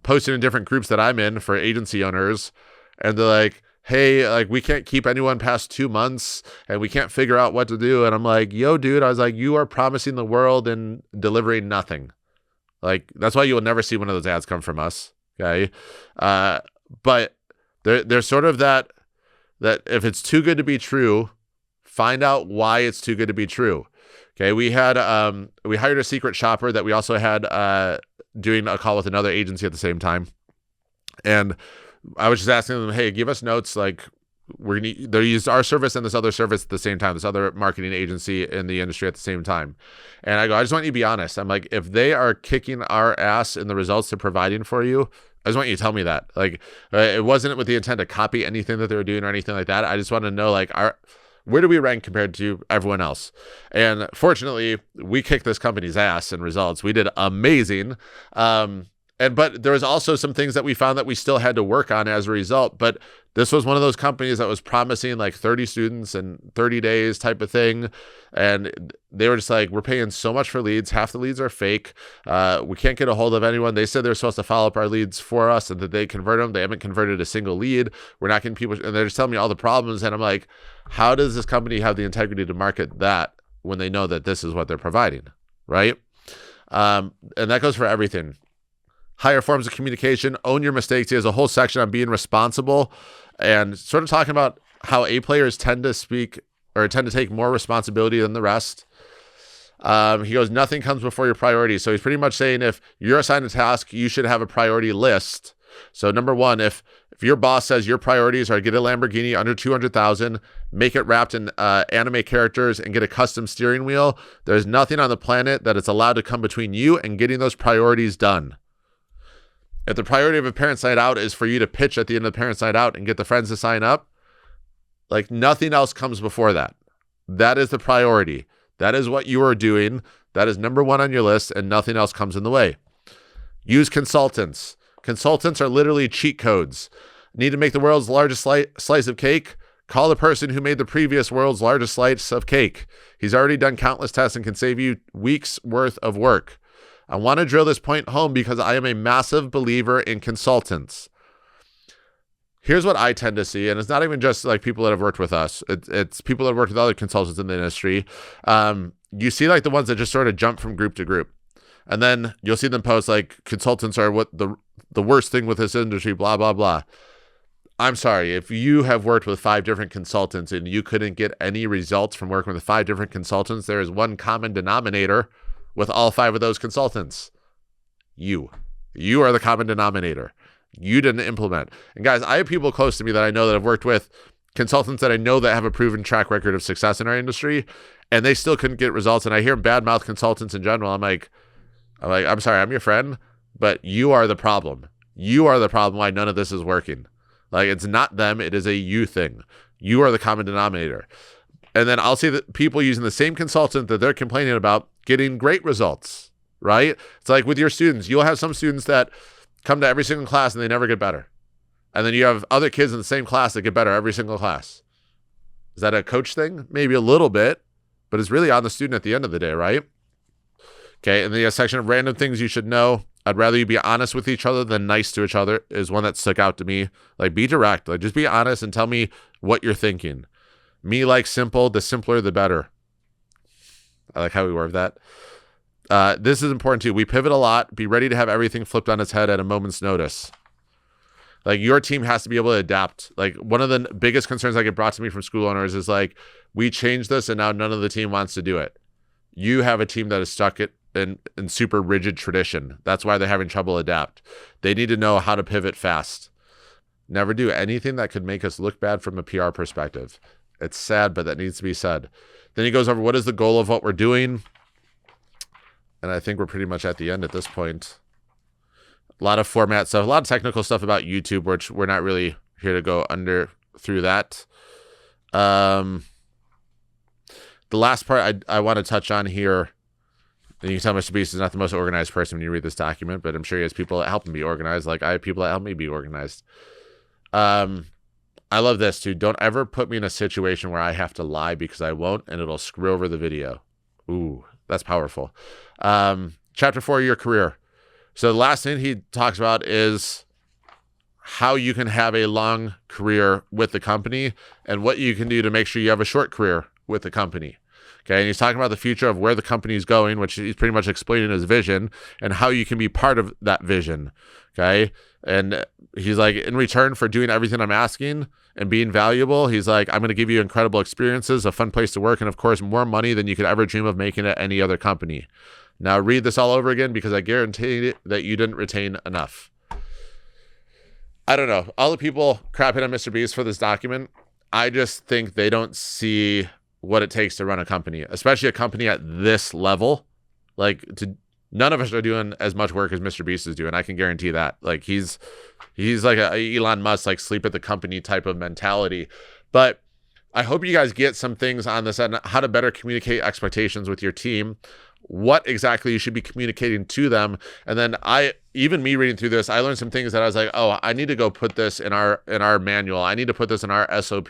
posting in different groups that I'm in for agency owners. And they're like, hey, like, we can't keep anyone past 2 months and we can't figure out what to do. And I'm like, yo, dude, I was like, you are promising the world and delivering nothing. Like, that's why you will never see one of those ads come from us. Okay. But there's sort of that if it's too good to be true, find out why it's too good to be true. Okay. We hired a secret shopper that we also had doing a call with another agency at the same time. And I was just asking them, hey, give us notes. Like, they used our service and this other service at the same time, this other marketing agency in the industry at the same time. And I go, I just want you to be honest. I'm like, if they are kicking our ass in the results they're providing for you, I just want you to tell me that. Like, it wasn't with the intent to copy anything that they were doing or anything like that. I just want to know, like, where do we rank compared to everyone else? And fortunately, we kicked this company's ass in results. We did amazing. But there was also some things that we found that we still had to work on as a result. But this was one of those companies that was promising like 30 students in 30 days type of thing. And they were just like, we're paying so much for leads. Half the leads are fake. We can't get a hold of anyone. They said they're supposed to follow up our leads for us and that they convert them. They haven't converted a single lead. We're not getting people. And they're just telling me all the problems. And I'm like, how does this company have the integrity to market that when they know that this is what they're providing? Right. And that goes for everything. Higher forms of communication, own your mistakes. He has a whole section on being responsible and sort of talking about how A players tend to take more responsibility than the rest. He goes, nothing comes before your priorities. So he's pretty much saying if you're assigned a task, you should have a priority list. So number one, if your boss says your priorities are get a Lamborghini under 200,000, make it wrapped in anime characters and get a custom steering wheel, there's nothing on the planet that it's allowed to come between you and getting those priorities done. If the priority of a parent's night out is for you to pitch at the end of the parent's night out and get the friends to sign up, like nothing else comes before that. That is the priority. That is what you are doing. That is number one on your list, and nothing else comes in the way. Use consultants. Consultants are literally cheat codes. Need to make the world's largest slice of cake? Call the person who made the previous world's largest slice of cake. He's already done countless tests and can save you weeks worth of work. I want to drill this point home because I am a massive believer in consultants. Here's what I tend to see, and it's not even just like people that have worked with us. It's people that have worked with other consultants in the industry. You see like the ones that just sort of jump from group to group. And then you'll see them post like consultants are what the worst thing with this industry, blah, blah, blah. I'm sorry, if you have worked with 5 different consultants and you couldn't get any results from working with 5 different consultants, there is one common denominator with all 5 of those consultants. You are the common denominator. You didn't implement. And guys, I have people close to me that I know that have worked with consultants that I know that have a proven track record of success in our industry, and they still couldn't get results. And I hear badmouth consultants in general. I'm like, I'm sorry, I'm your friend, but you are the problem. You are the problem why none of this is working. Like, it's not them. It is a you thing. You are the common denominator. And then I'll see that people using the same consultant that they're complaining about getting great results, right? It's like with your students, you'll have some students that come to every single class and they never get better. And then you have other kids in the same class that get better every single class. Is that a coach thing? Maybe a little bit, but it's really on the student at the end of the day, right? Okay, and the section of random things you should know. I'd rather you be honest with each other than nice to each other is one that stuck out to me. Like, be direct. Like, just be honest and tell me what you're thinking. Me like simple, the simpler the better. I like how we word that. This is important too. We pivot a lot. Be ready to have everything flipped on its head at a moment's notice. Like, your team has to be able to adapt. Like, one of the biggest concerns that get brought to me from school owners is like, we changed this and now none of the team wants to do it. You have a team that is stuck in super rigid tradition. That's why they're having trouble adapt. They need to know how to pivot fast. Never do anything that could make us look bad from a PR perspective. It's sad, but that needs to be said. Then he goes over what is the goal of what we're doing. And I think we're pretty much at the end at this point. A lot of format stuff, a lot of technical stuff about YouTube, which we're not really here to go through that. The last part I want to touch on here, and you can tell MrBeast is not the most organized person when you read this document, but I'm sure he has people that help him be organized. Like, I have people that help me be organized. I love this too. Don't ever put me in a situation where I have to lie, because I won't, and it'll screw over the video. Ooh, that's powerful. Chapter 4, your career. So the last thing he talks about is how you can have a long career with the company and what you can do to make sure you have a short career with the company. Okay. And he's talking about the future of where the company is going, which he's pretty much explaining his vision and how you can be part of that vision. Okay. And he's like, in return for doing everything I'm asking and being valuable, he's like, I'm going to give you incredible experiences, a fun place to work, and of course, more money than you could ever dream of making at any other company. Now read this all over again, because I guarantee that you didn't retain enough. I don't know. All the people crapping on MrBeast for this document, I just think they don't see what it takes to run a company, especially a company at this level. Like, none of us are doing as much work as MrBeast is doing. I can guarantee that. Like, he's like a Elon Musk, like sleep at the company type of mentality. But I hope you guys get some things on this and how to better communicate expectations with your team, what exactly you should be communicating to them. And then even me reading through this, I learned some things that I was like, oh, I need to go put this in our manual. I need to put this in our SOP,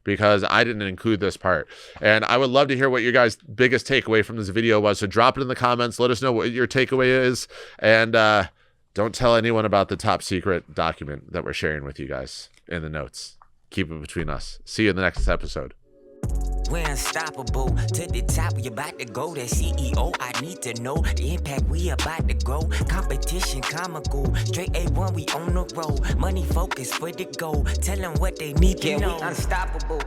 because I didn't include this part. And I would love to hear what your guys' biggest takeaway from this video was. So drop it in the comments. Let us know what your takeaway is. And don't tell anyone about the top secret document that we're sharing with you guys in the notes. Keep it between us. See you in the next episode. We're unstoppable, to the top, we about to go. That CEO, I need to know the impact, we about to grow. Competition comical, straight A1, we on the road. Money focus for the goal, tell them what they need to know. We unstoppable.